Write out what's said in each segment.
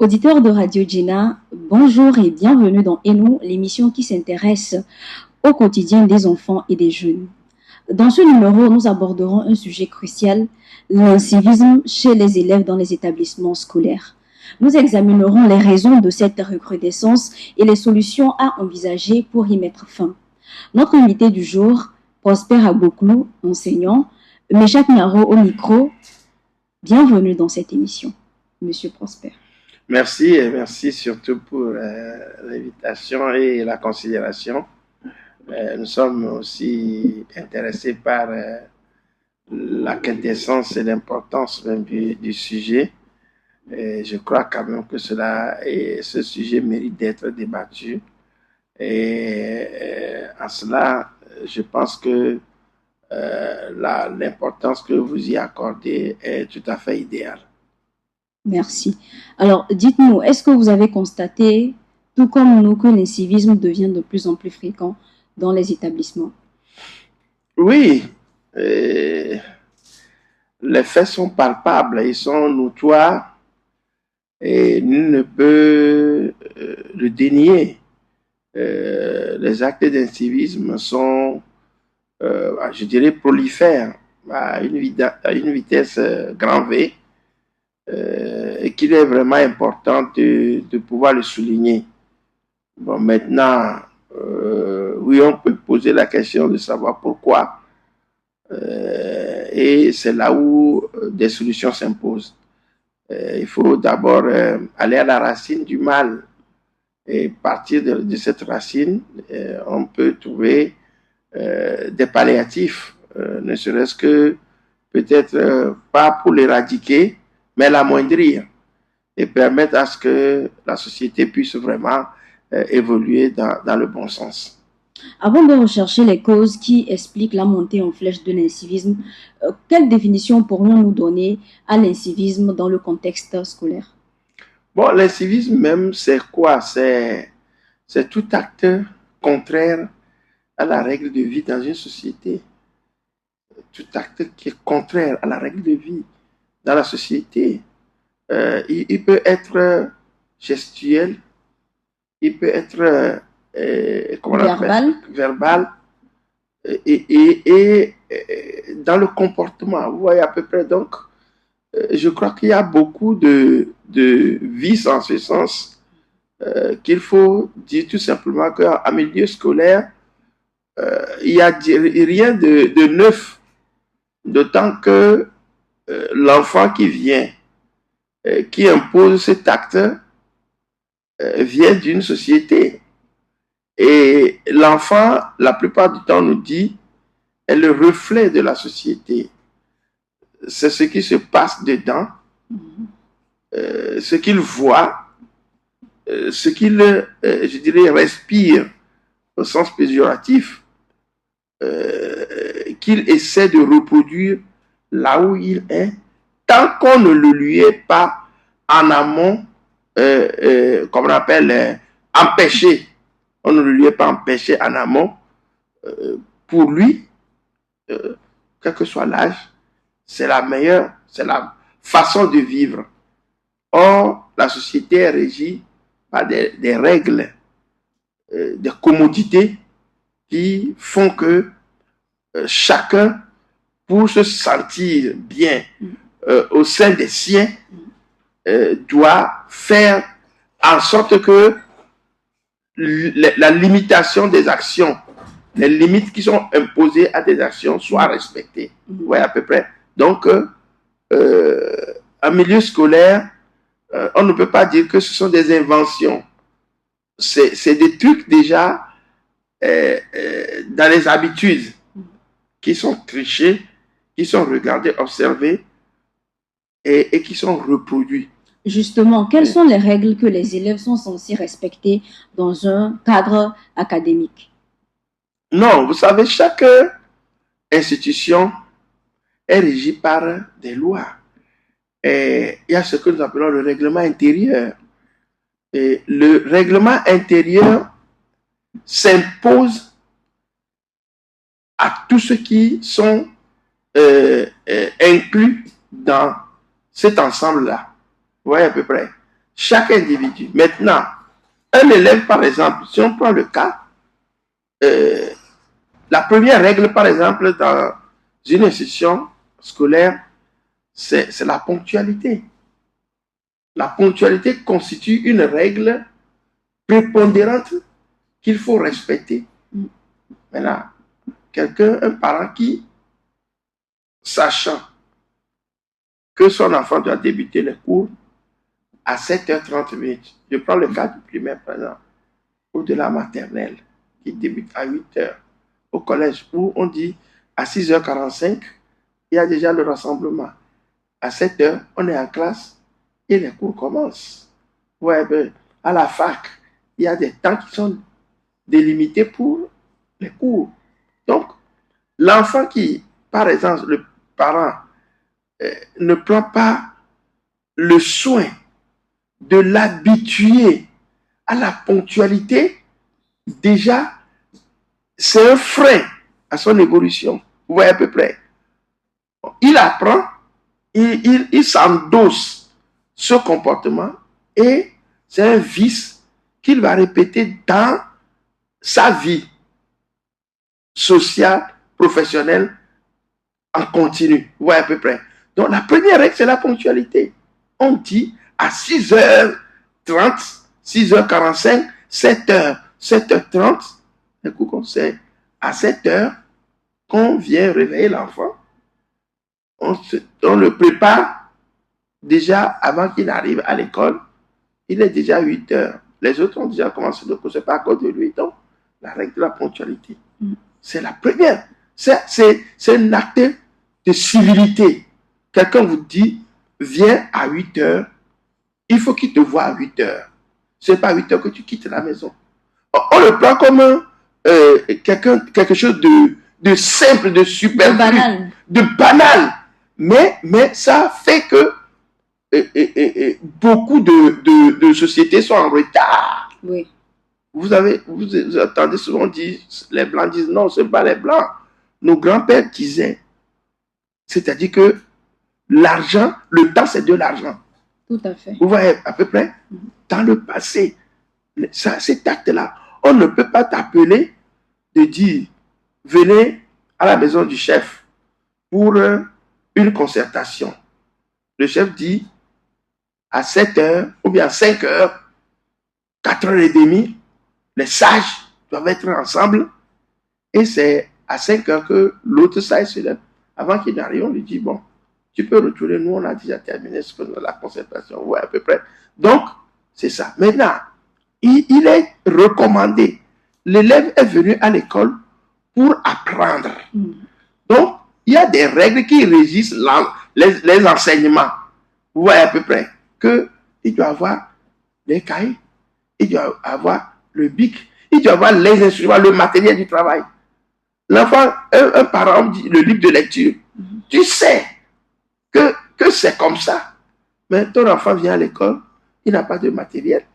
Auditeurs de Radio Gina, bonjour et bienvenue dans ENO, l'émission qui s'intéresse au quotidien des enfants et des jeunes. Dans ce numéro, nous aborderons un sujet crucial, l'incivisme chez les élèves dans les établissements scolaires. Nous examinerons les raisons de cette recrudescence et les solutions à envisager pour y mettre fin. Notre invité du jour, Prosper Aboklou, enseignant, Méchac Nyaro au micro. Bienvenue dans cette émission, Monsieur Prosper. Merci et merci surtout pour l'invitation et la considération. Nous sommes aussi intéressés par la quintessence et l'importance même du sujet. Et je crois quand même que ce sujet mérite d'être débattu. Et à cela, je pense que l'importance que vous y accordez est tout à fait idéale. Merci. Alors, dites-nous, est-ce que vous avez constaté, tout comme nous, que l'incivisme devient de plus en plus fréquent dans les établissements? Oui, les faits sont palpables, ils sont notoires et nul ne peut le dénier. Les actes d'incivisme sont, je dirais, prolifères à une vitesse grand V. Et qu'il est vraiment important de pouvoir le souligner. Bon, maintenant, oui, on peut poser la question de savoir pourquoi. Et c'est là où des solutions s'imposent. Il faut d'abord aller à la racine du mal. Et partir de cette racine, on peut trouver des palliatifs, ne serait-ce que peut-être pas pour l'éradiquer, mais l'amoindrir et permettre à ce que la société puisse vraiment évoluer dans le bon sens. Avant de rechercher les causes qui expliquent la montée en flèche de l'incivisme, quelle définition pourrions-nous donner à l'incivisme dans le contexte scolaire? Bon, l'incivisme même, c'est quoi? C'est tout acte contraire à la règle de vie dans une société. Tout acte qui est contraire à la règle de vie dans la société. Il peut être gestuel, il peut être verbal et dans le comportement. Vous voyez à peu près. Donc, je crois qu'il y a beaucoup de vices en ce sens qu'il faut dire tout simplement qu'en milieu scolaire, il n'y a rien de neuf, d'autant que l'enfant qui vient, qui impose cet acte, vient d'une société. Et l'enfant, la plupart du temps, nous dit, est le reflet de la société. C'est ce qui se passe dedans, ce qu'il voit, ce qu'il, je dirais, respire au sens péjoratif, qu'il essaie de reproduire là où il est, tant qu'on ne le lui est pas en amont, comme on appelle, empêché. On ne lui est pas empêché en amont. Pour lui, quel que soit l'âge, c'est la meilleure, c'est la façon de vivre. Or, la société est régie par des règles, des commodités qui font que chacun, pour se sentir bien au sein des siens, doit faire en sorte que la limitation des actions, les limites qui sont imposées à des actions soient respectées. Vous voyez à peu près. Donc, en milieu scolaire, on ne peut pas dire que ce sont des inventions. C'est des trucs déjà dans les habitudes qui sont trichés, qui sont regardés, observés et qui sont reproduits. Justement, quelles sont les règles que les élèves sont censés respecter dans un cadre académique? Non, vous savez, chaque institution est régie par des lois. Et il y a ce que nous appelons le règlement intérieur. Et le règlement intérieur s'impose à tous ceux qui sont inclus dans cet ensemble-là. Vous voyez à peu près. chaque individu. Maintenant, un élève, par exemple, si on prend le cas, la première règle, par exemple, dans une institution scolaire, c'est la ponctualité. La ponctualité constitue une règle prépondérante qu'il faut respecter. Maintenant, un parent qui, sachant que son enfant doit débuter les cours à 7h30, je prends le cas du primaire, par exemple, ou de la maternelle, qui débute à 8h, au collège, où on dit à 6h45, il y a déjà le rassemblement. À 7h, on est en classe et les cours commencent. Ouais, à la fac, il y a des temps qui sont délimités pour les cours. Donc, l'enfant qui, par exemple, le parent ne prend pas le soin de l'habituer à la ponctualité, déjà, c'est un frein à son évolution. Vous voyez à peu près. Il apprend, il s'endosse ce comportement et c'est un vice qu'il va répéter dans sa vie sociale, professionnelle, en continu. Vous voyez à peu près. Donc la première règle, c'est la ponctualité. On dit à 6h30, 6h45, 7h, 7h30, c'est à 7h qu'on vient réveiller l'enfant. On le prépare déjà avant qu'il arrive à l'école. Il est déjà 8h. Les autres ont déjà commencé le cours. Ce n'est pas à cause de lui. Donc, la règle de la ponctualité, c'est la première. C'est un acte de civilité. Quelqu'un vous dit, viens à 8h. Il faut qu'il te voie à 8h. Ce n'est pas à 8h que tu quittes la maison. On le prend comme quelque chose de simple, de superflu, de banal. Mais ça fait que beaucoup de sociétés sont en retard. Oui. Vous entendez souvent dire, les Blancs disent non, ce n'est pas les Blancs. Nos grands-pères disaient, c'est-à-dire que l'argent, le temps, c'est de l'argent. Tout à fait. Vous voyez à peu près, dans le passé, cet acte-là, on ne peut pas t'appeler de dire, venez à la maison du chef pour une concertation. Le chef dit, à 7h ou bien à 5h, 4h30, les sages doivent être ensemble et c'est à 5h que l'autre sage se lève. Avant qu'il n'arrive, on lui dit, bon, tu peux retourner, nous on a déjà terminé la concertation, ouais, à peu près. Donc, c'est ça. Maintenant, il est recommandé. L'élève est venu à l'école pour apprendre. Donc, il y a des règles qui régissent les enseignements. Vous voyez à peu près qu'il doit avoir les cahiers, il doit avoir le bic, il doit avoir les instruments, le matériel du travail. L'enfant, un parent dit le livre de lecture. Tu sais que c'est comme ça. Mais ton enfant vient à l'école, il n'a pas de matériel,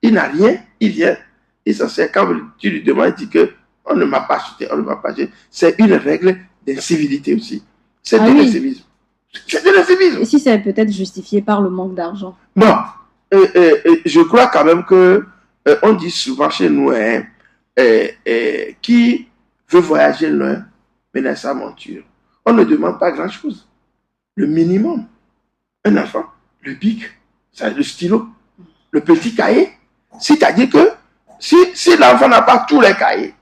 il n'a rien, il vient, il s'en sert. Quand tu lui demandes, il dit que on ne m'a pas acheté, on ne m'a pas acheté. C'est une règle d'incivilité aussi. C'est de l'incivisme. C'est de l'incivisme. Et si c'est peut-être justifié par le manque d'argent? Bon, je crois quand même que on dit souvent chez nous, qui veut voyager loin, mener sa monture. On ne demande pas grand-chose. Le minimum. Un enfant, le bic, le stylo, le petit cahier. C'est-à-dire que si l'enfant n'a pas tous les cahiers,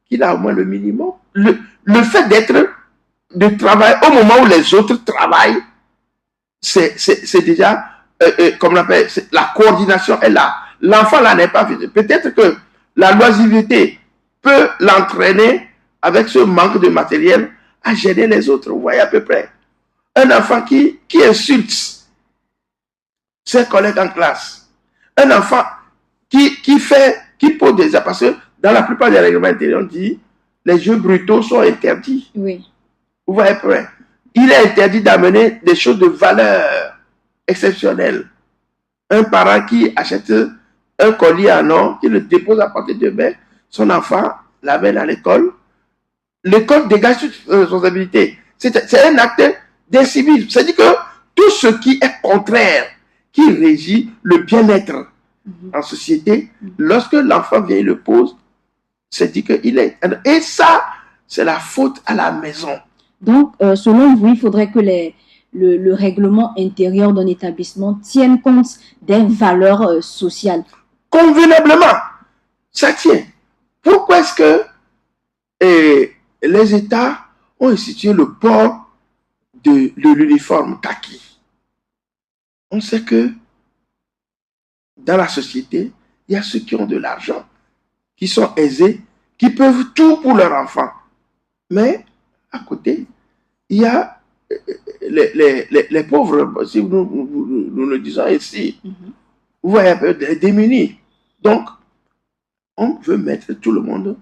qu'il a au moins le minimum. Le fait de travailler au moment où les autres travaillent, c'est déjà, comme on appelle, la coordination est là. L'enfant là n'est pas fait. Peut-être que la loisiveté peut l'entraîner avec ce manque de matériel à gêner les autres. Vous voyez à peu près. Un enfant qui insulte ses collègues en classe. Un enfant qui pose des actes. Parce que dans la plupart des règlements intérieurs, on dit les jeux brutaux sont interdits. Oui. Vous voyez à peu près. Il est interdit d'amener des choses de valeur exceptionnelle. Un parent qui achète un collier en or, qui le dépose à portée de main, son enfant l'amène à l'école. L'école dégage toute responsabilité. C'est un acte d'incivisme. C'est-à-dire que tout ce qui est contraire, qui régit le bien-être en société. Lorsque l'enfant vient, il le pose, c'est dit qu'il est. Et ça, c'est la faute à la maison. Donc, selon vous, il faudrait que le règlement intérieur d'un établissement tienne compte des valeurs sociales. Convenablement, ça tient. Pourquoi est-ce que les États ont institué le port de l'uniforme kaki? On sait que dans la société, il y a ceux qui ont de l'argent, qui sont aisés, qui peuvent tout pour leur enfant. Mais à côté, il y a les pauvres, si nous le disons ici, vous voyez un peu démunis. Donc, on veut mettre tout le monde.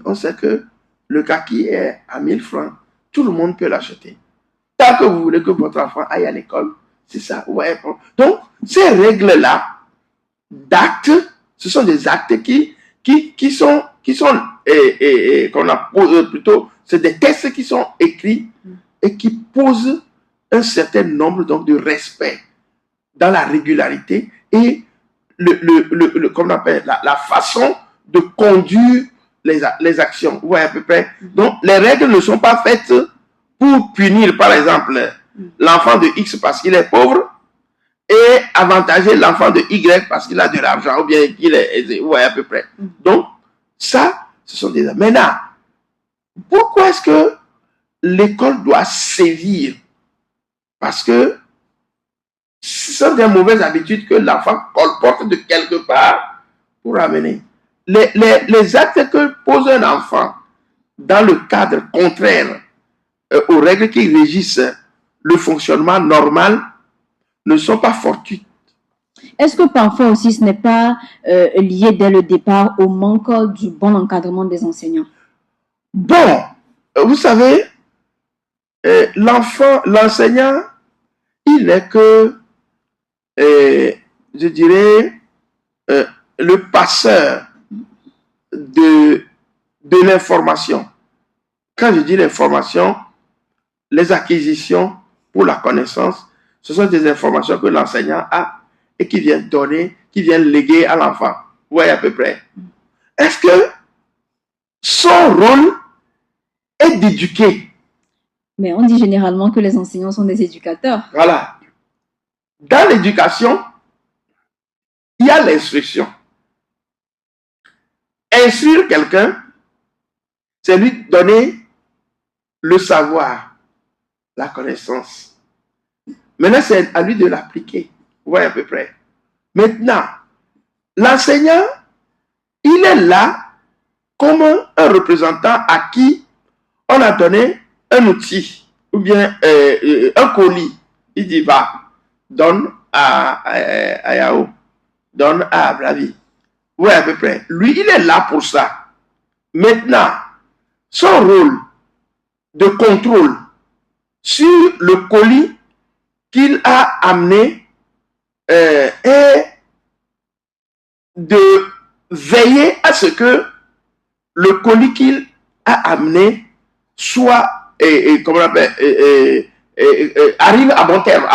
On sait que le kaki est à 1000 francs. Tout le monde peut l'acheter. Tant que vous voulez que votre enfant aille à l'école, c'est ça. Vous voyez. Donc, ces règles-là, d'actes, ce sont des actes qui sont qu'on a plutôt, c'est des textes qui sont écrits et qui posent un certain nombre donc de respect dans la régularité et comme on appelle la façon de conduire les actions. Vous voyez à peu près. Donc, les règles ne sont pas faites pour punir, par exemple, l'enfant de X parce qu'il est pauvre et avantager l'enfant de Y parce qu'il a de l'argent ou bien qu'il est aisé. Vous voyez à peu près. Donc, ça, ce sont des... Maintenant, pourquoi est-ce que l'école doit sévir? Parce que ce sont des mauvaises habitudes que l'enfant colporte de quelque part pour amener. Les actes que pose un enfant dans le cadre contraire aux règles qui régissent le fonctionnement normal ne sont pas fortuits. Est-ce que parfois aussi ce n'est pas lié dès le départ au manque du bon encadrement des enseignants? Bon, vous savez, l'enseignant, il n'est que, je dirais, le passeur de l'information. Quand je dis l'information, les acquisitions pour la connaissance, ce sont des informations que l'enseignant a et qui vient donner, qui vient léguer à l'enfant. Vous voyez à peu près. Est-ce que son rôle est d'éduquer? Mais on dit généralement que les enseignants sont des éducateurs. Voilà. Dans l'éducation, il y a l'instruction. Instruire quelqu'un, c'est lui donner le savoir, la connaissance. Maintenant, c'est à lui de l'appliquer. Vous voyez à peu près. Maintenant, l'enseignant, il est là comme un représentant à qui on a donné un outil ou bien un colis. Il dit, va, donne à Yao, donne à Bravi. Oui, à peu près. Lui, il est là pour ça. Maintenant, son rôle de contrôle sur le colis qu'il a amené est de veiller à ce que le colis qu'il a amené soit, comment on appelle, arrive à bon terme,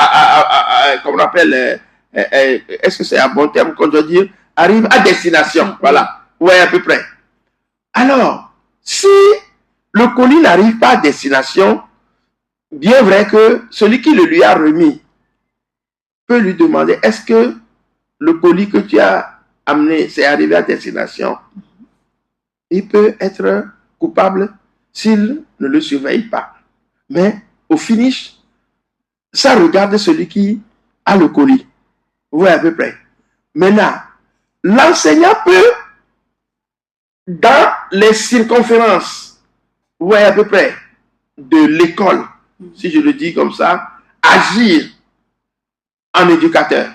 comment on appelle, est-ce que c'est à bon terme qu'on doit dire, arrive à destination, voilà, ouais, à peu près. Alors, si le colis n'arrive pas à destination, bien vrai que celui qui le lui a remis peut lui demander, est-ce que le colis que tu as amené, c'est arrivé à destination? Il peut être coupable s'il ne le surveille pas. Mais au finish, ça regarde celui qui a le colis. Vous voyez à peu près. Maintenant, l'enseignant peut, dans les circonférences, vous voyez à peu près, de l'école, si je le dis comme ça, agir en éducateur.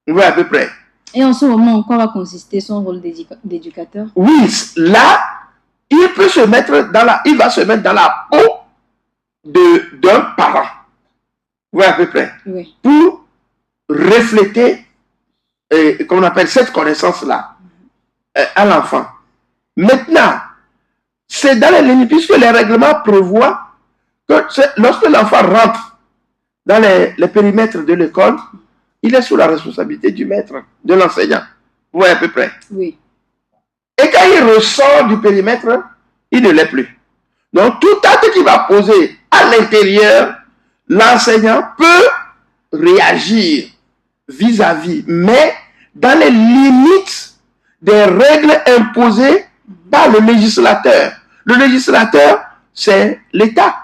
Vous voyez à peu près. Et en ce moment, en quoi va consister son rôle d'éducateur? Oui, là, il peut se mettre il va se mettre dans la peau d'un parent. Vous voyez à peu près. Oui. Pour refléter, comment on appelle, cette connaissance-là à l'enfant. Maintenant, c'est dans les lignes, puisque les règlements prévoient que lorsque l'enfant rentre dans les périmètres de l'école, il est sous la responsabilité du maître, de l'enseignant. Vous voyez à peu près. Oui. Et quand il ressort du périmètre, il ne l'est plus. Donc, tout acte qui va poser à l'intérieur, l'enseignant peut réagir vis-à-vis, mais dans les limites des règles imposées par le législateur. Le législateur, c'est l'État.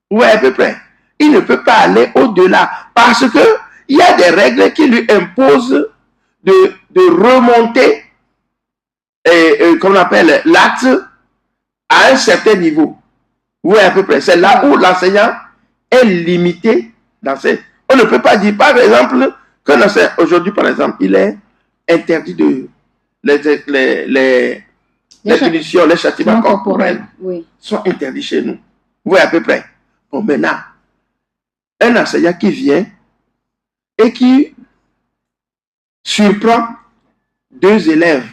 Vous voyez à peu près. Il ne peut pas aller au-delà parce que il y a des règles qui lui imposent de remonter, comme on appelle, l'acte à un certain niveau. Vous voyez à peu près. C'est là où l'enseignant est limité dans ses... On ne peut pas dire, par exemple, qu'un enseignant, aujourd'hui, par exemple, il est interdit de... Les punitions, les châtiments corporels sont interdits chez nous. Vous voyez à peu près. Bon, maintenant, un enseignant qui vient et qui surprend 2 élèves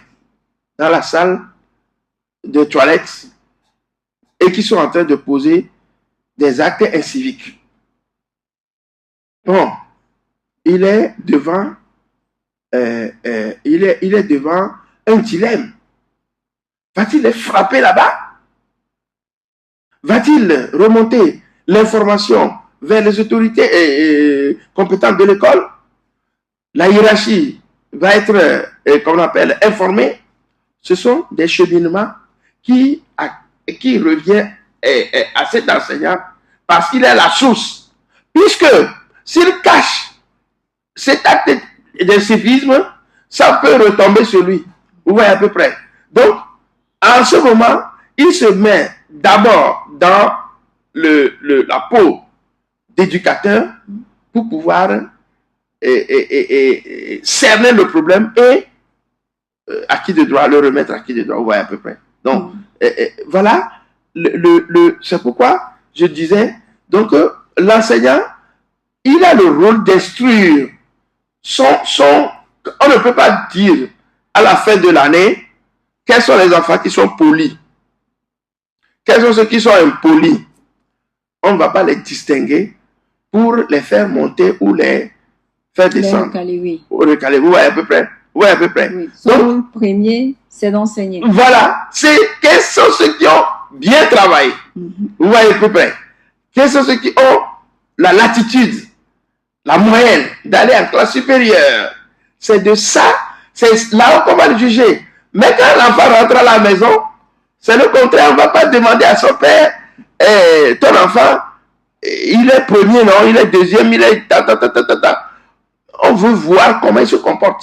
dans la salle de toilette et qui sont en train de poser des actes inciviques. Bon, il est devant, il est devant un dilemme. Va-t-il les frapper là-bas? Va-t-il remonter l'information vers les autorités compétentes de l'école? La hiérarchie va être, comme on appelle, informée. Ce sont des cheminements qui revient à cet enseignant parce qu'il est la source. Puisque s'il cache cet acte de civisme, ça peut retomber sur lui. Vous voyez à peu près. Donc, en ce moment, il se met d'abord dans la peau d'éducateur pour pouvoir cerner le problème et à qui de droit, le remettre à qui de droit. Vous voyez à peu près. Donc, voilà, c'est pourquoi je disais, donc, l'enseignant, il a le rôle d'instruire on ne peut pas dire à la fin de l'année quels sont les enfants qui sont polis, quels sont ceux qui sont impolis. On ne va pas les distinguer pour les faire monter ou les faire descendre. Ou recaler, vous voyez à peu près. Vous voyez à peu près. Oui. Donc, le premier, c'est d'enseigner. Voilà, quels sont ceux qui ont bien travaillé. Vous voyez à peu près. Quels sont ceux qui ont la latitude, la moyenne d'aller en classe supérieure. C'est de ça, c'est là où on va le juger. Mais quand l'enfant rentre à la maison, c'est le contraire. On ne va pas demander à son père, ton enfant, il est premier, non, il est deuxième, il est On veut voir comment il se comporte.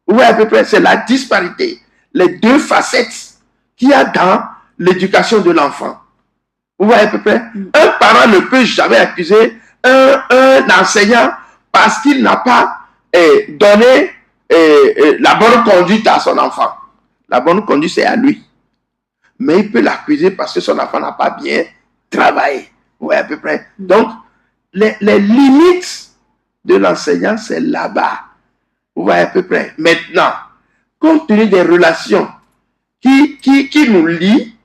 Vous voyez à peu près, c'est la disparité, les 2 facettes qu'il y a dans l'éducation de l'enfant. Vous voyez à peu près, un parent ne peut jamais accuser un enseignant parce qu'il n'a pas donné la bonne conduite à son enfant. La bonne conduite, c'est à lui. Mais il peut l'accuser parce que son enfant n'a pas bien travaillé. Vous voyez à peu près. Donc, les limites de l'enseignant, c'est là-bas. Vous voyez à peu près. Maintenant, compte tenu des relations qui nous lient,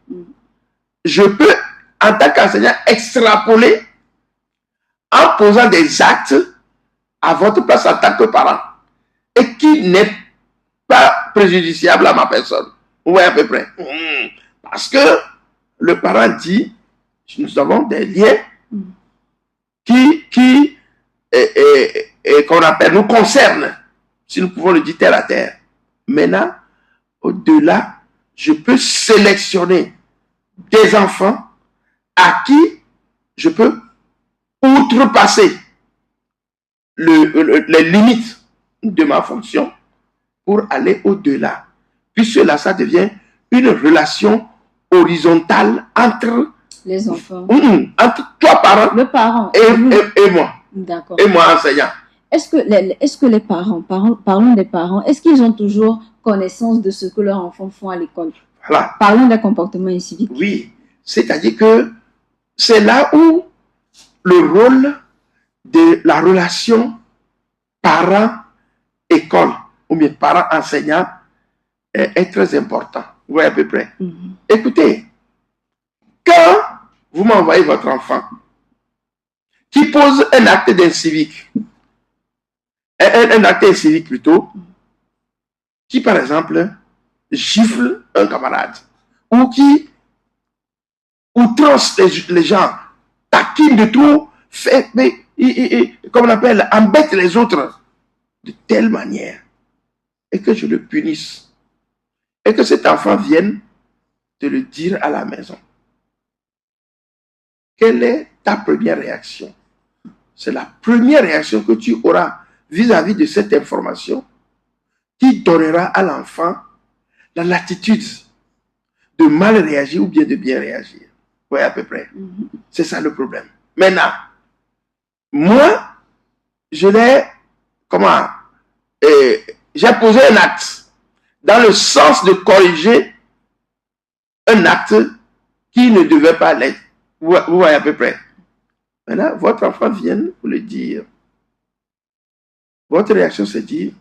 je peux, en tant qu'enseignant, extrapoler en posant des actes à votre place en tant que parent et qui n'est pas préjudiciable à ma personne. Vous voyez à peu près. Parce que le parent dit, nous avons des liens qui qu'on appelle, nous concernent, si nous pouvons le dire terre à terre. Maintenant, au-delà, je peux sélectionner des enfants à qui je peux outrepasser les limites de ma fonction pour aller au-delà. Puisque là, ça devient une relation horizontale entre les enfants, entre toi, parent, le parent et moi. D'accord. Et moi, enseignant. Est-ce que les parents, parlons des parents, est-ce qu'ils ont toujours connaissance de ce que leurs enfants font à l'école? Voilà. Parlons des comportements inciviques. Oui, c'est-à-dire que c'est là où le rôle de la relation parent-école ou bien parent-enseignant est très important. Vous voyez à peu près. Écoutez, quand vous m'envoyez votre enfant qui pose un acte d'incivique, un acte civique plutôt, qui par exemple gifle un camarade, ou qui outrance les gens, taquine de tout, fait, mais, comme on appelle, embête les autres de telle manière, et que je le punisse, et que cet enfant vienne te le dire à la maison. Quelle est ta première réaction? C'est la première réaction que tu auras vis-à-vis de cette information qui donnera à l'enfant la latitude de mal réagir ou bien de bien réagir. Oui, à peu près. C'est ça le problème. Maintenant, moi, je l'ai, j'ai posé un acte dans le sens de corriger un acte qui ne devait pas l'être. Vous voyez à peu près. Maintenant, votre enfant vient vous le dire. Votre réaction, c'est dire,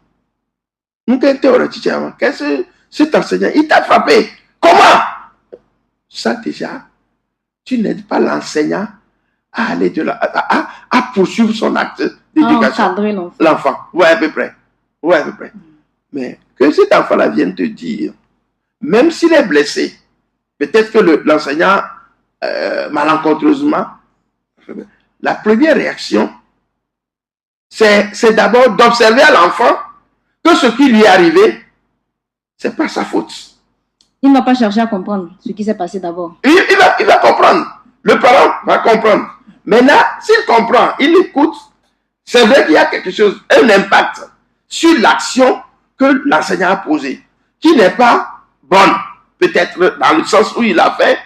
qu'est-ce que cet enseignant, il t'a frappé? Comment? Ça déjà, tu n'aides pas l'enseignant à aller à poursuivre son acte d'éducation. L'enfant. Ouais, à peu près. Ouais, à peu près. Mais que cet enfant-là vienne te dire, même s'il est blessé, peut-être que l'enseignant, malencontreusement, la première réaction, c'est d'abord d'observer à l'enfant que ce qui lui est arrivé, c'est pas sa faute. Il ne va pas chercher à comprendre ce qui s'est passé d'abord. Il va comprendre. Le parent va comprendre. Maintenant, s'il comprend, il écoute, c'est vrai qu'il y a quelque chose, un impact sur l'action que l'enseignant a posée, qui n'est pas bonne. Peut-être dans le sens où il a fait,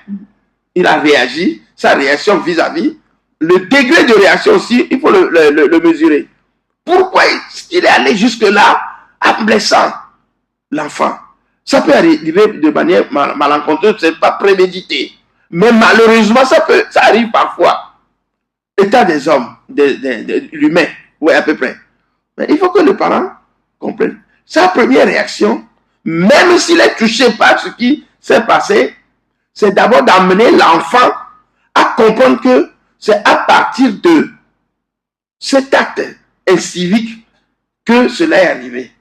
il a réagi, sa réaction vis-à-vis. Le degré de réaction aussi, il faut le mesurer. Pourquoi il est allé jusque-là en blessant l'enfant? Ça peut arriver de manière malencontreuse, c'est pas prémédité. Mais malheureusement, ça arrive parfois. État des hommes, de l'humain, oui, à peu près. Mais il faut que le parent comprenne. Sa première réaction, même s'il est touché par ce qui s'est passé, c'est d'abord d'amener l'enfant à comprendre que c'est à partir de cet acte incivique que cela est arrivé.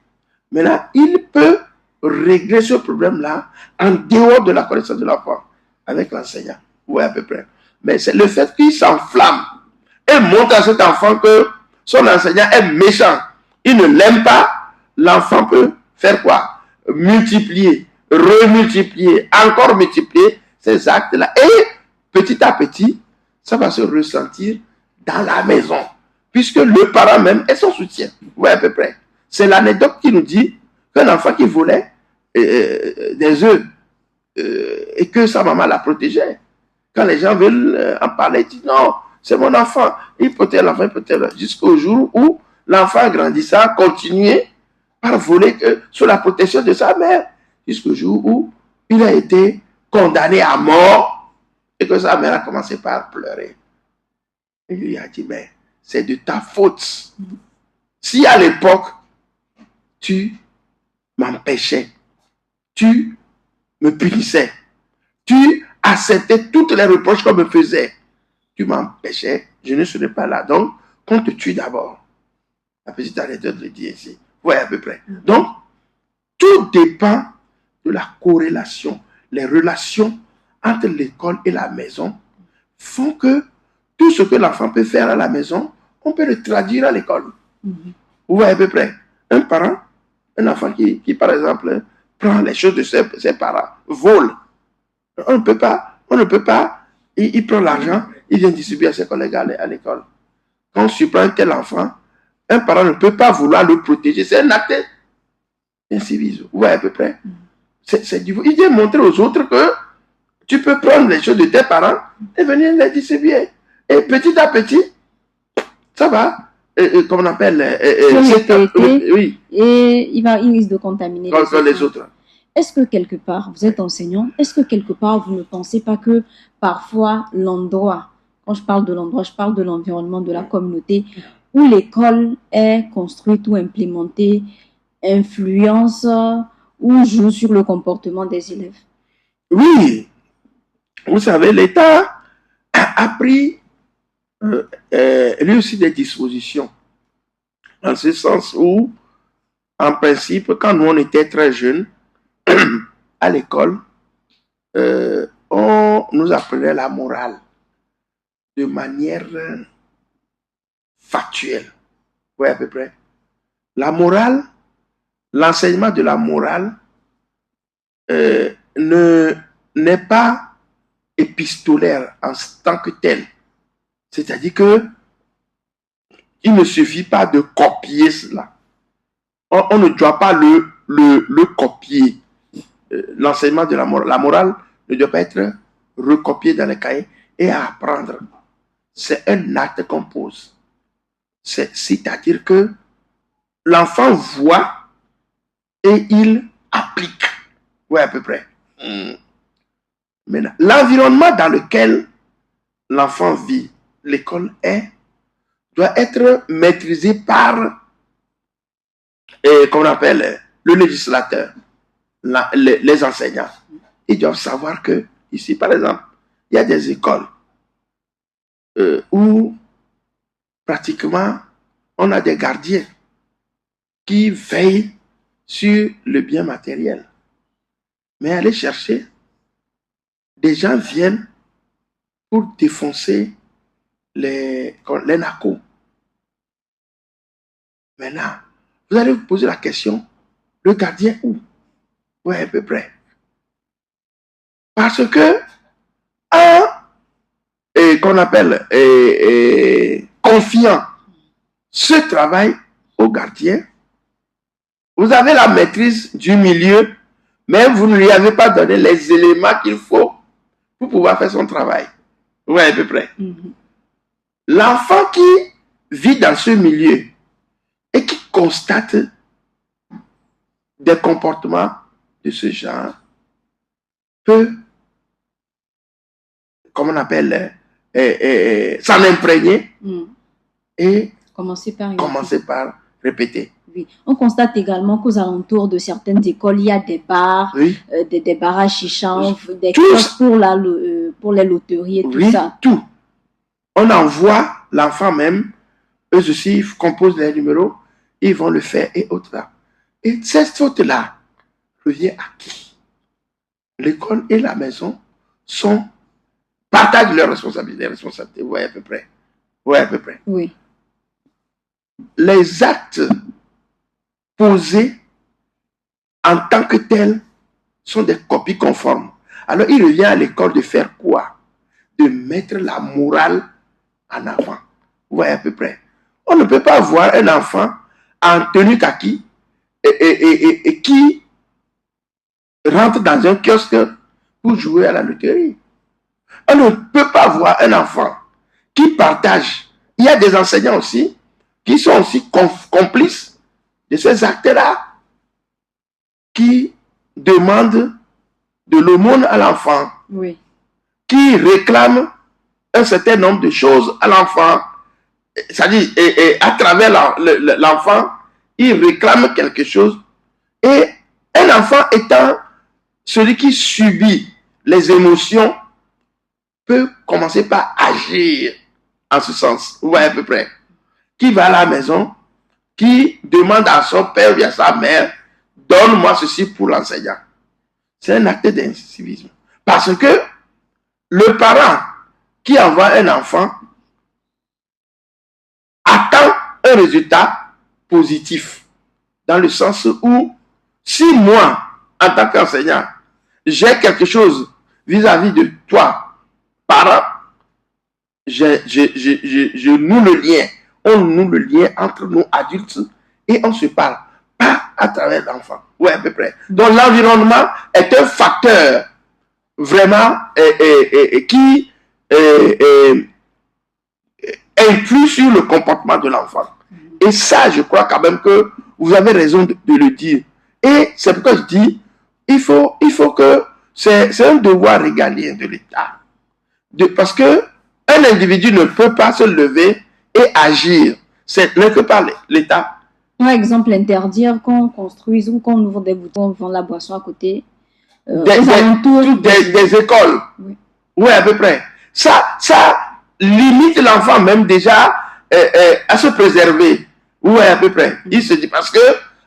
Maintenant, il peut régler ce problème-là en dehors de la connaissance de l'enfant, avec l'enseignant. Oui, à peu près. Mais c'est le fait qu'il s'enflamme et montre à cet enfant que son enseignant est méchant. Il ne l'aime pas. L'enfant peut faire quoi? Multiplier, remultiplier, encore multiplier ces actes-là. Et petit à petit, ça va se ressentir dans la maison. Puisque le parent même est son soutien. Oui, à peu près. C'est l'anecdote qui nous dit qu'un enfant qui volait des œufs et que sa maman la protégeait. Quand les gens veulent en parler, ils disent non, c'est mon enfant. Il protège l'enfant, il protège l'enfant. Jusqu'au jour où l'enfant grandissant a continué par voler sous la protection de sa mère. Jusqu'au jour où il a été condamné à mort et que sa mère a commencé par pleurer. Il lui a dit, mais c'est de ta faute. Si à l'époque, tu m'empêchais, tu me punissais, tu acceptais toutes les reproches qu'on me faisait, tu m'empêchais, je ne serais pas là. Donc, qu'on te tue d'abord. La petite anecdote le dit ici. Oui, à peu près. Donc, tout dépend de la corrélation. Les relations entre l'école et la maison font que tout ce que l'enfant peut faire à la maison, on peut le traduire à l'école. Vous voyez à peu près. Un parent, un enfant qui par exemple, prend les choses de ses parents, vole. On ne peut pas, il prend l'argent, il vient distribuer à ses collègues à l'école. Quand on surprend un tel enfant, un parent ne peut pas vouloir le protéger. C'est un acte incivisme. Vous voyez à peu près. Il vient montrer aux autres que tu peux prendre les choses de tes parents et venir les distribuer. Et petit à petit, ça va. Comme on appelle, oui. Et il risque de contaminer les autres. Est-ce que quelque part, vous êtes enseignant, est-ce que quelque part, vous ne pensez pas que parfois l'endroit, quand je parle de l'endroit, je parle de l'environnement, de la communauté, où l'école est construite ou implémentée, influence ou joue sur le comportement des élèves? Oui. Vous savez, l'État a pris lui aussi des dispositions En ce sens où, en principe, quand nous on était très jeunes, à l'école, on nous apprenait la morale de manière factuelle. Oui, à peu près. La morale, l'enseignement de la morale n'est pas épistolaire en tant que tel. C'est-à-dire que il ne suffit pas de copier cela. On ne doit pas le copier. L'enseignement de la morale ne doit pas être recopié dans les cahiers et à apprendre. C'est un acte qu'on pose. C'est-à-dire que l'enfant voit et il applique. Oui, à peu près. Maintenant, l'environnement dans lequel l'enfant vit, l'école doit être maîtrisé par, comment on appelle, le législateur, les enseignants. Ils doivent savoir que, ici, par exemple, il y a des écoles où, pratiquement, on a des gardiens qui veillent sur le bien matériel. Mais aller chercher, des gens viennent pour défoncer les narcos. Maintenant, vous allez vous poser la question, le gardien où? Oui, à peu près. Parce que, qu'on appelle confiant ce travail au gardien, vous avez la maîtrise du milieu, mais vous ne lui avez pas donné les éléments qu'il faut pour pouvoir faire son travail. Oui, à peu près. L'enfant qui vit dans ce milieu et qui constate des comportements de ce genre peut, comme on appelle, s'en imprégner et commencer par répéter. Oui. On constate également qu'aux alentours de certaines écoles, il y a des bars, oui. des bars à chicha, des kiosques pour les loteries et tout ça. Tout. On envoie l'enfant même, eux aussi composent les numéros, ils vont le faire et autres là. Et cette faute-là revient à qui? L'école et la maison partagent leurs responsabilités. Vous voyez à peu près. Oui, à peu près. Oui. Les actes posés en tant que tels sont des copies conformes. Alors, il revient à l'école de faire quoi? De mettre la morale en avant. Vous voyez à peu près. On ne peut pas voir un enfant en tenue kaki et qui rentre dans un kiosque pour jouer à la loterie. On ne peut pas voir un enfant qui partage. Il y a des enseignants aussi qui sont aussi complices de ces actes-là, qui demandent de l'aumône à l'enfant, oui. qui réclament un certain nombre de choses à l'enfant. C'est-à-dire, à travers l'enfant, il réclame quelque chose. Et un enfant étant celui qui subit les émotions, peut commencer par agir en ce sens. Vous voyez à peu près. Qui va à la maison, qui demande à son père ou à sa mère, donne-moi ceci pour l'enseignant. C'est un acte d'incivisme. Parce que le parent qui envoie un enfant attend un résultat positif. Dans le sens où, si moi, en tant qu'enseignant, j'ai quelque vis-à-vis de toi, parent, je noue le lien. On noue le lien entre nous adultes et on se parle. Pas à travers l'enfant. Oui, à peu près. Donc l'environnement est un facteur vraiment qui influe sur le comportement de l'enfant. Et ça, je crois quand même que vous avez raison de le dire. Et c'est pourquoi je dis, il faut que c'est un devoir régalien de l'État. Parce que un individu ne peut pas se lever et agir. C'est ne que par l'État. Par exemple, interdire qu'on construise ou qu'on ouvre des boutons, on vend la boisson à côté. Des écoles. Oui. Oui, à peu près. Ça limite l'enfant même déjà à se préserver. Ouais, à peu près. Il se dit, parce que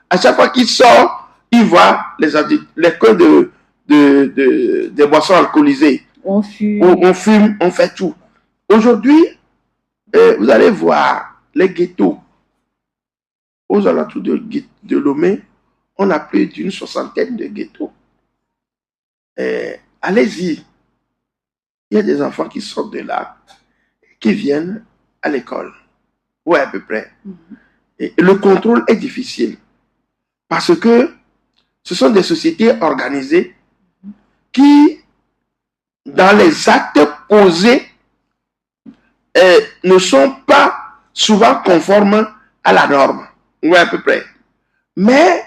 à chaque fois qu'il sort, il voit les queues des boissons alcoolisées. On fume. On fume, on fait tout. Aujourd'hui, vous allez voir les ghettos. Aux alentours de Lomé, on a plus d'une 60aine de ghettos. Allez-y. Il y a des enfants qui sortent de là, qui viennent à l'école. Ouais, à peu près. Et le contrôle est difficile. Parce que ce sont des sociétés organisées qui, dans les actes posés, ne sont pas souvent conformes à la norme. Oui, à peu près. Mais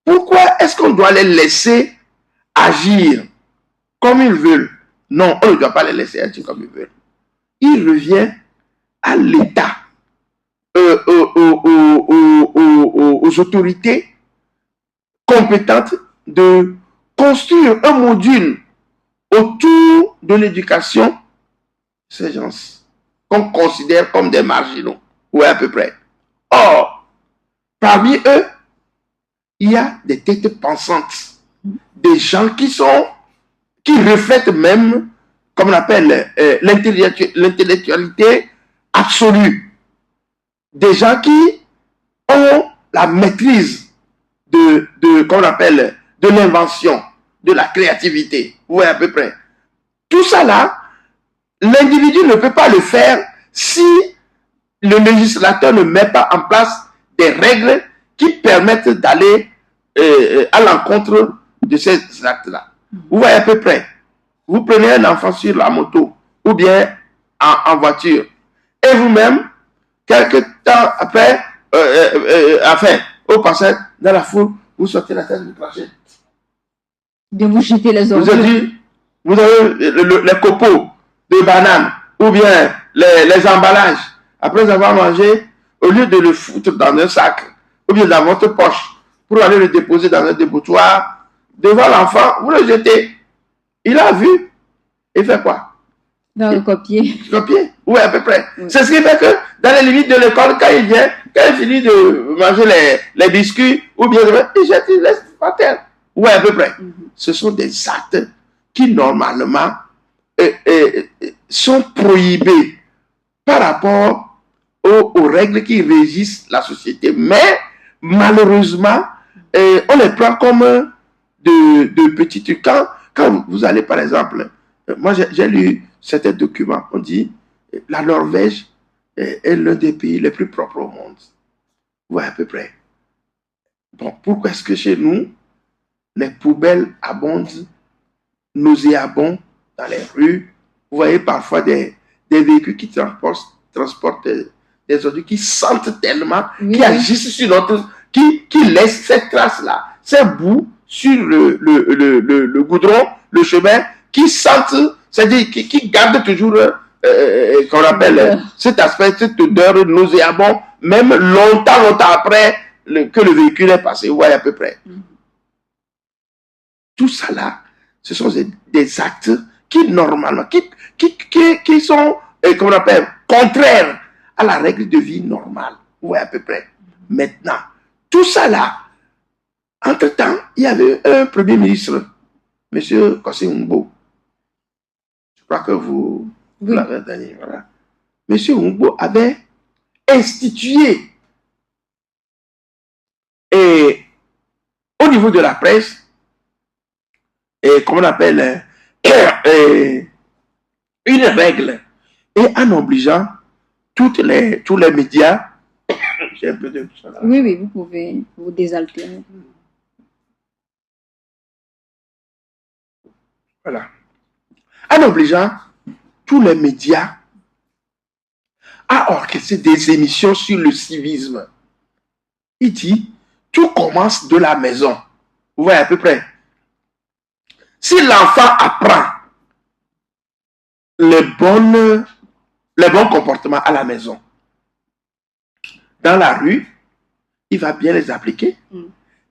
pourquoi est-ce qu'on doit les laisser agir comme ils veulent? Non, on ne doit pas les laisser agir comme ils veulent. Il revient à l'État, aux autorités compétentes de construire un module autour de l'éducation, ces gens qu'on considère comme des marginaux. Oui, à peu près. Or, parmi eux, il y a des têtes pensantes, des gens qui reflètent même, comme on appelle, l'intellectualité absolue. Des gens qui ont la maîtrise comme on appelle, de l'invention, de la créativité. Oui, à peu près. Tout ça là, l'individu ne peut pas le faire si le législateur ne met pas en place des règles qui permettent d'aller à l'encontre de ces actes-là. Vous voyez à peu près. Vous prenez un enfant sur la moto ou bien en voiture et vous-même, quelque temps après, enfin, au passage, dans la foule, vous sortez la tête, vous crachez. De vous jeter les ordures. Vous avez les copeaux de bananes ou bien les emballages. Après avoir mangé, au lieu de le foutre dans un sac ou bien dans votre poche pour aller le déposer dans un dépotoir, devant l'enfant, vous le jetez. Il a vu. Il fait quoi? Dans le copier. Copier, oui, à peu près. Oui. C'est ce qui fait que dans les limites de l'école, quand il vient, quand il finit de manger les biscuits, ou bien il jette, il laisse par terre. Oui, à peu près. Ce sont des actes qui, normalement, sont prohibés par rapport aux règles qui régissent la société. Mais, malheureusement, on les prend comme de petits trucs. Quand vous allez, par exemple, moi j'ai lu certains documents, on dit la Norvège est l'un des pays les plus propres au monde. Oui, à peu près. Bon, pourquoi est-ce que chez nous, les poubelles abondent, nauséabondes dans les rues? Vous voyez parfois des véhicules qui transportent des ordures qui sentent tellement, qui agissent sur notre... qui laissent cette trace-là, ces bouts sur le goudron, le chemin, qui sentent, c'est-à-dire qui gardent toujours, qu'on appelle cet aspect, cette odeur nauséabonde, même longtemps après que le véhicule est passé. Vous voyez à peu près. Tout ça là, ce sont des actes qui normalement, qui sont, qu'on appelle, contraires à la règle de vie normale. Vous voyez à peu près. Maintenant, tout ça là, entre-temps, il y avait un premier ministre, M. Kossi Ngbo. Je crois que vous l'avez entendu. Voilà. M. Ngbo avait institué, et au niveau de la presse, et comme on appelle, une règle, et en obligeant tous les médias. J'ai un peu de ça là. Oui, vous pouvez vous désaltérer. Voilà. En obligeant tous les médias à orchestrer des émissions sur le civisme. Il dit, tout commence de la maison. Vous voyez à peu près. Si l'enfant apprend les bons comportements à la maison, dans la rue, il va bien les appliquer.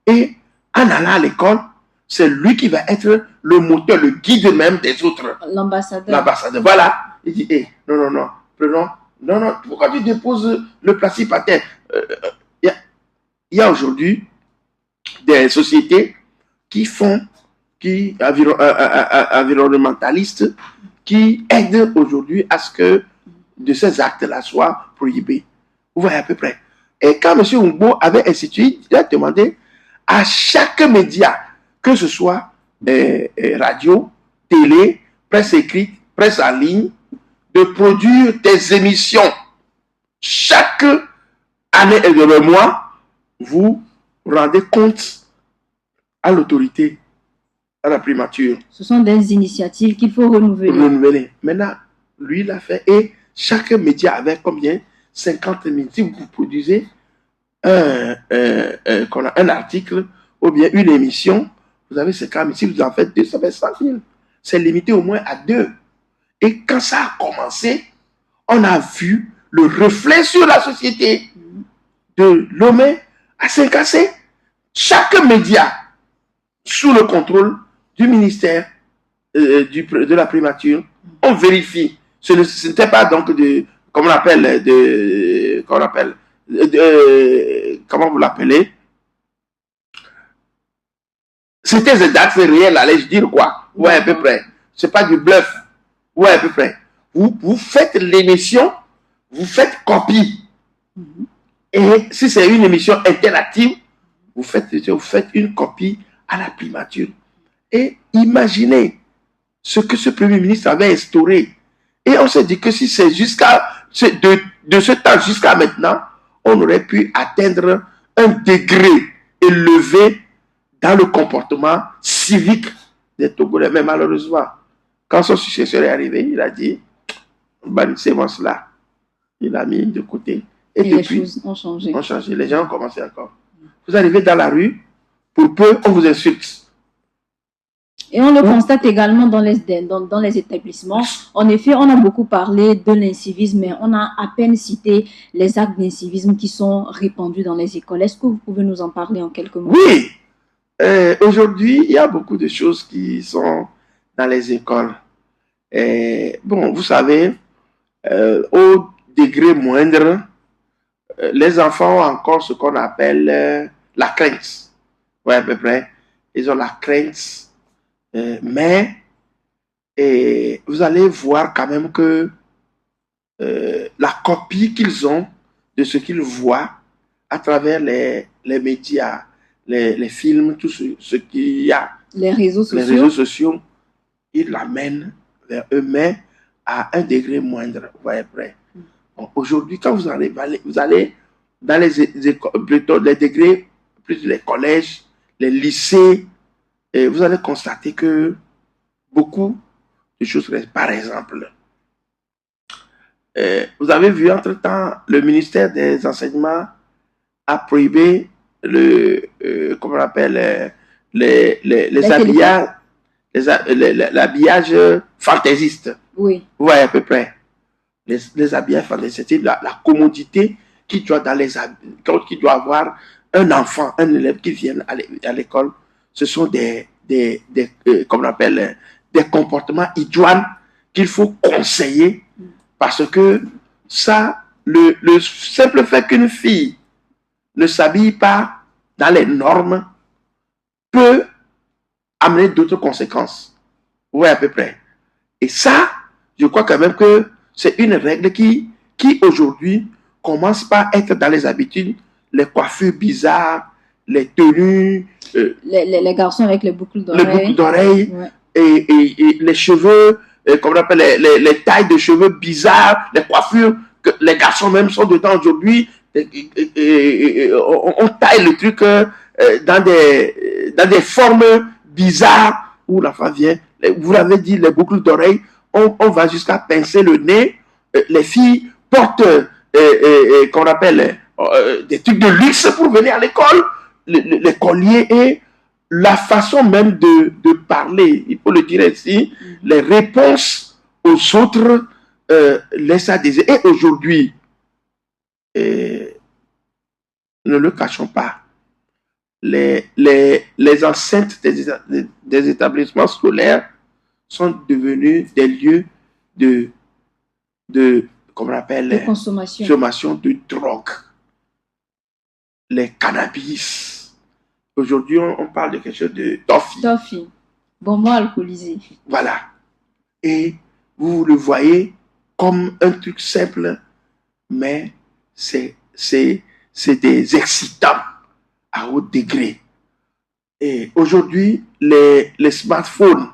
Et en allant à l'école, c'est lui qui va être le moteur, le guide même des autres. L'ambassadeur. Voilà. Il dit, non, prenons. Non, pourquoi tu déposes le plastique par terre? il y a aujourd'hui des sociétés environnementalistes qui aident aujourd'hui à ce que de ces actes-là soient prohibés. Vous voyez à peu près. Et quand M. Humbo avait institué, il a demandé à chaque média, que ce soit radio, télé, presse écrite, presse en ligne, de produire des émissions. Chaque année et le mois, vous rendez compte à l'autorité, à la primature. Ce sont des initiatives qu'il faut renouveler. Maintenant, lui l'a fait et chaque média avait combien? 50 000. Si vous produisez un article ou bien une émission, vous avez 50 000. Si vous en faites 2, ça fait 100 000. C'est limité au moins à 2. Et quand ça a commencé, on a vu le reflet sur la société de Lomé à Saint-Cassé. Chaque média sous le contrôle du ministère de la primature, on vérifie. Ce n'était pas donc comment vous l'appelez? C'était des dates réelles, allais-je dire quoi? Ouais, à peu près. C'est pas du bluff. Ouais, à peu près. Vous faites l'émission, vous faites copie. Et si c'est une émission interactive, vous faites une copie à la primature. Et imaginez ce que ce Premier ministre avait instauré. Et on s'est dit que si c'est de ce temps jusqu'à maintenant, on aurait pu atteindre un degré élevé dans le comportement civique des Togolais. Mais malheureusement, quand son successeur est arrivé, il a dit, bannissez-moi cela. Il a mis de côté. Et depuis, les choses ont changé. Les gens ont commencé encore. Vous arrivez dans la rue, pour peu, on vous insulte. Et on le constate également dans les établissements. En effet, on a beaucoup parlé de l'incivisme, mais on a à peine cité les actes d'incivisme qui sont répandus dans les écoles. Est-ce que vous pouvez nous en parler en quelques mots? Oui. Aujourd'hui, il y a beaucoup de choses qui sont dans les écoles. Bon, vous savez, au degré moindre, les enfants ont encore ce qu'on appelle la crainte. Oui, à peu près. Ils ont la crainte. Mais vous allez voir quand même que la copie qu'ils ont de ce qu'ils voient à travers les médias, les films, tout ce qu'il y a, les réseaux sociaux, ils l'amènent vers eux, mais à un degré moindre. Vous voyez près. Bon, aujourd'hui, quand vous allez dans les écoles, plutôt les degrés, plus les collèges, les lycées, et vous allez constater que beaucoup de choses restent. Par exemple, vous avez vu entre-temps, le ministère des Enseignements a prohibé comment on appelle, l'habillage fantaisiste. Oui. Ouais, à peu près. Les habillages fantaisistes, c'est la commodité qui doit avoir un enfant, un élève qui vient à l'école. Ce sont comment on appelle, des comportements idoines qu'il faut conseiller parce que ça, le simple fait qu'une fille ne s'habille pas dans les normes peut amener d'autres conséquences. Oui, à peu près. Et ça, je crois quand même que c'est une règle qui aujourd'hui commence par être dans les habitudes, les coiffures bizarres, les tenues. Les garçons avec les boucles d'oreilles. Les boucles d'oreilles. Ouais. Et les cheveux, comme on appelle, les tailles de cheveux bizarres, les coiffures, que les garçons même sont dedans aujourd'hui. On taille le truc dans des formes bizarres où la femme vient. Vous l'avez dit, les boucles d'oreilles, on va jusqu'à pincer le nez. Les filles portent, qu'on appelle, des trucs de luxe pour venir à l'école. Les colliers et la façon même de parler, il faut le dire ainsi, les réponses aux autres laissent à désirer. Et aujourd'hui, ne le cachons pas, les enceintes des établissements scolaires sont devenus des lieux de comment on appelle, consommation de drogue. les cannabis. Aujourd'hui, on parle de quelque chose de toffee. Toffee. Bonbon alcoolisé. Voilà. Et vous le voyez comme un truc simple, mais c'est des excitants à haut degré. Et aujourd'hui, les smartphones,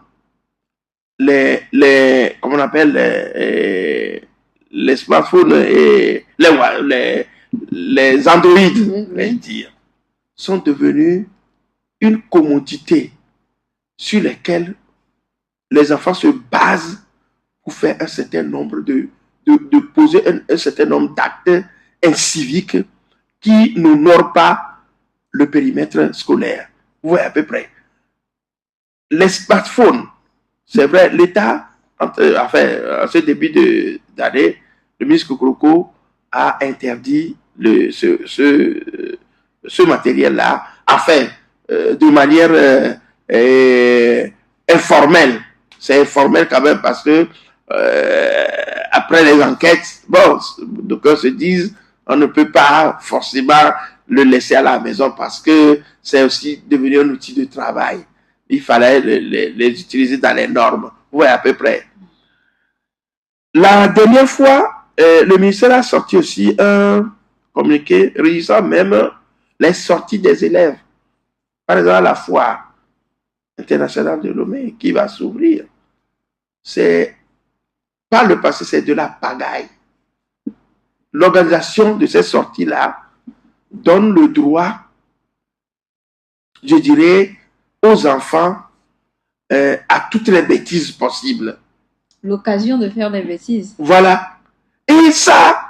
comment on appelle, les smartphones et les Android, vais-je dire, sont devenus une commodité sur lesquelles les enfants se basent pour faire un certain nombre de poser un certain nombre d'actes inciviques qui n'honorent pas le périmètre scolaire. Vous voyez à peu près. Les smartphones, c'est vrai, l'État, enfin, à ce début d'année, le ministre Kokoroko a interdit ce matériel-là, enfin, de manière informelle. C'est informel quand même parce que après les enquêtes, bon, donc on se disent, on ne peut pas forcément le laisser à la maison parce que c'est aussi devenu un outil de travail. Il fallait les utiliser dans les normes. Vous voyez à peu près. La dernière fois, le ministère a sorti aussi un communiqué régissant même les sorties des élèves. Par exemple, la foire internationale de Lomé qui va s'ouvrir. C'est, par le passé, c'est de la pagaille. L'organisation de ces sorties-là donne le droit, je dirais, aux enfants à toutes les bêtises possibles. L'occasion de faire des bêtises. Voilà. Et ça,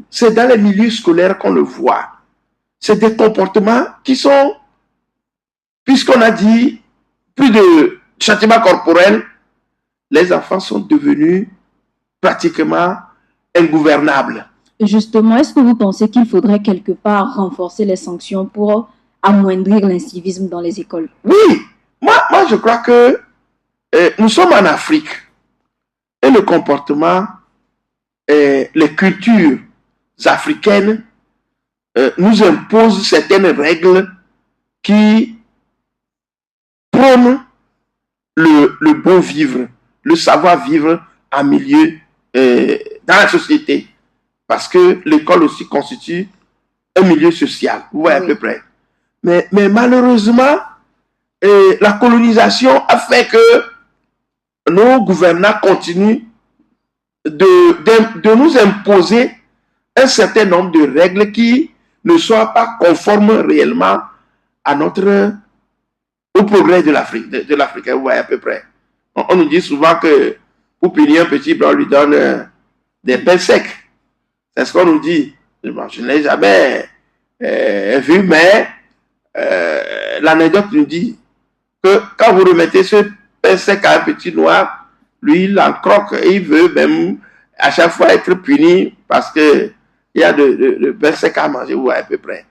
c'est dans les milieux scolaires qu'on le voit. C'est des comportements qui sont, puisqu'on a dit, plus de châtiment corporel, les enfants sont devenus pratiquement ingouvernables. Justement, est-ce que vous pensez qu'il faudrait quelque part renforcer les sanctions pour amoindrir l'incivisme dans les écoles? Oui, moi je crois que nous sommes en Afrique et le comportement, les cultures africaines nous imposent certaines règles qui prônent le bon vivre, le savoir-vivre en milieu, dans la société. Parce que l'école aussi constitue un milieu social, vous voyez à peu près. Mais malheureusement, la colonisation a fait que nos gouvernants continuent de nous imposer un certain nombre de règles qui ne soient pas conformes réellement à au progrès de l'Afrique, de l'Afrique, vous voyez à peu près. On nous dit souvent que pour punir un petit blanc, on lui donne des pains secs. C'est ce qu'on nous dit. Je ne l'ai jamais vu, mais l'anecdote nous dit que quand vous remettez ce pain sec à un petit noir, lui, il en croque et il veut même à chaque fois être puni parce qu'il y a de pain sec à manger, vous voyez à peu près.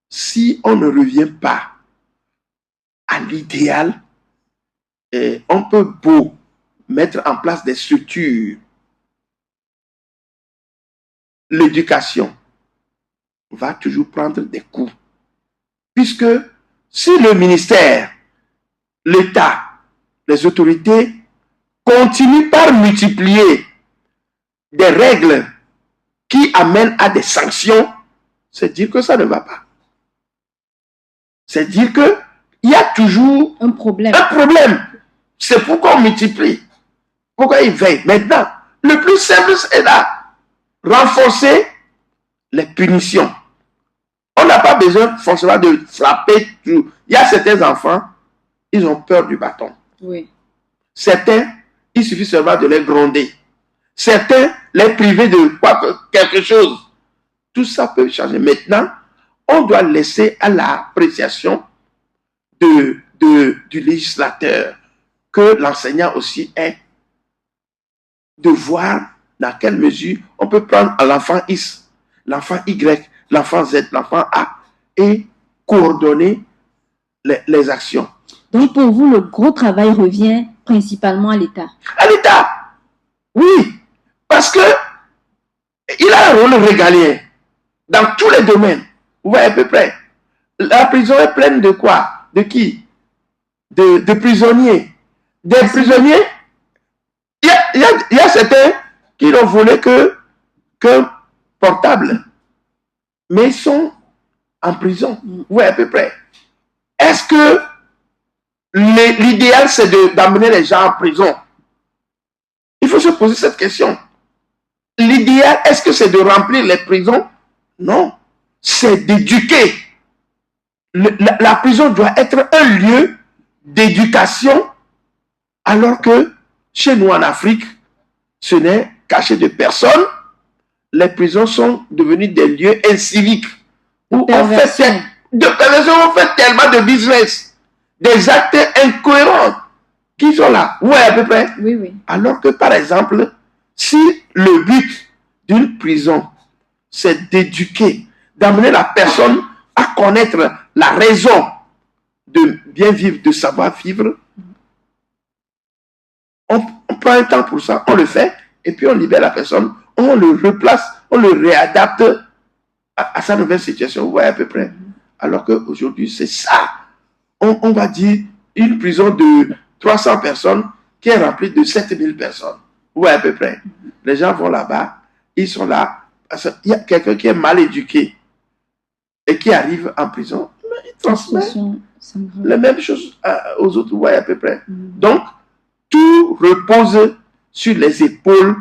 Si on ne revient pas à l'idéal, on peut beau mettre en place des structures, l'éducation va toujours prendre des coups. Puisque si le ministère, l'État, les autorités continuent par multiplier des règles qui amènent à des sanctions, c'est dire que ça ne va pas. C'est dire qu'il y a toujours un problème. C'est pourquoi on multiplie. Pourquoi ils veillent. Maintenant, le plus simple, c'est là. Renforcer les punitions. On n'a pas besoin forcément de frapper tout. Il y a certains enfants, ils ont peur du bâton. Oui. Certains, il suffit seulement de les gronder. Certains, les priver de quelque chose. Tout ça peut changer. Maintenant, on doit laisser à l'appréciation du législateur que l'enseignant aussi est de voir dans quelle mesure on peut prendre l'enfant X, l'enfant Y, l'enfant Z, l'enfant A et coordonner les actions. Donc pour vous, le gros travail revient principalement à l'État. À l'État, oui, parce que il a un rôle régalien dans tous les domaines. Vous voyez à peu près. La prison est pleine de quoi? De qui? De prisonniers. Des prisonniers. Il y a certains qui n'ont volé qu'un portable. Mais ils sont en prison. Vous voyez à peu près. Est-ce que l'idéal, c'est d'amener les gens en prison? Il faut se poser cette question. L'idéal, est-ce que c'est de remplir les prisons? Non. C'est d'éduquer. La prison doit être un lieu d'éducation, alors que chez nous en Afrique, ce n'est caché de personne. Les prisons sont devenues des lieux inciviques où on fait tellement de business, des actes incohérents qui sont là. Vous voyez à peu près? Oui, oui. Alors que, par exemple, si le but d'une prison, c'est d'éduquer, d'amener la personne à connaître la raison de bien vivre, de savoir vivre, on prend un temps pour ça, on le fait, et puis on libère la personne, on le replace, on le réadapte à sa nouvelle situation. Vous voyez à peu près. Alors qu'aujourd'hui, c'est ça. On va dire une prison de 300 personnes qui est remplie de 7000 personnes. Vous voyez à peu près. Les gens vont là-bas, ils sont là. Il y a quelqu'un qui est mal éduqué et qui arrive en prison, il transmet les mêmes choses aux autres. Vous voyez à peu près. Donc, tout repose sur les épaules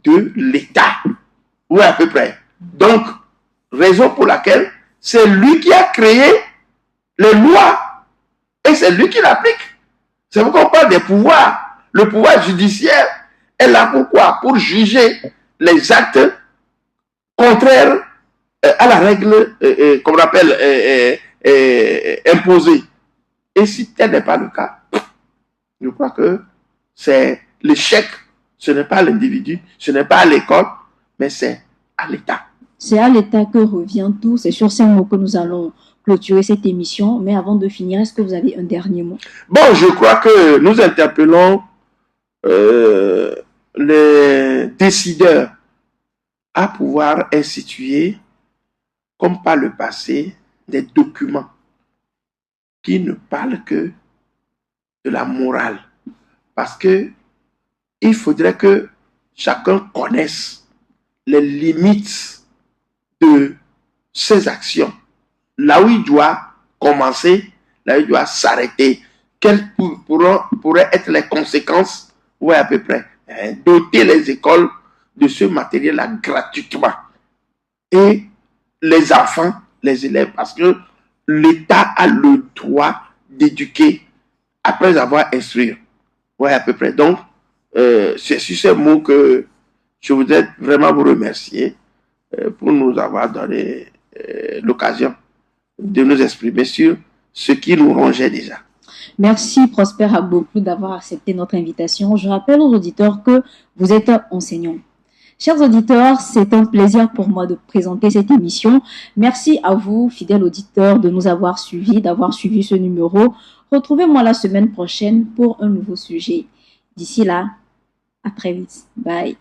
de l'État. Vous voyez à peu près. Donc, raison pour laquelle c'est lui qui a créé les lois et c'est lui qui l'applique. C'est pourquoi on parle des pouvoirs. Le pouvoir judiciaire est là pourquoi? Pour juger les actes contraires à la règle qu'on appelle imposée. Et si tel n'est pas le cas, je crois que c'est l'échec. Ce n'est pas à l'individu, ce n'est pas à l'école, mais c'est à l'État. C'est à l'État que revient tout. C'est sur ces mots que nous allons clôturer cette émission. Mais avant de finir, est-ce que vous avez un dernier mot? Bon, je crois que nous interpellons les décideurs à pouvoir instituer, comme par le passé, des documents qui ne parlent que de la morale. Parce que il faudrait que chacun connaisse les limites de ses actions. Là où il doit commencer, là où il doit s'arrêter. Quelles pourraient être les conséquences? Oui, à peu près. Doter les écoles de ce matériel-là gratuitement. Et les enfants, les élèves, parce que l'État a le droit d'éduquer après avoir instruit. Oui, à peu près. Donc, c'est sur ces mots que je voudrais vraiment vous remercier pour nous avoir donné l'occasion de nous exprimer sur ce qui nous rongeait déjà. Merci Prosper Agboklou d'avoir accepté notre invitation. Je rappelle aux auditeurs que vous êtes enseignant. Chers auditeurs, c'est un plaisir pour moi de présenter cette émission. Merci à vous, fidèles auditeurs, de nous avoir suivis, d'avoir suivi ce numéro. Retrouvez-moi la semaine prochaine pour un nouveau sujet. D'ici là, à très vite. Bye.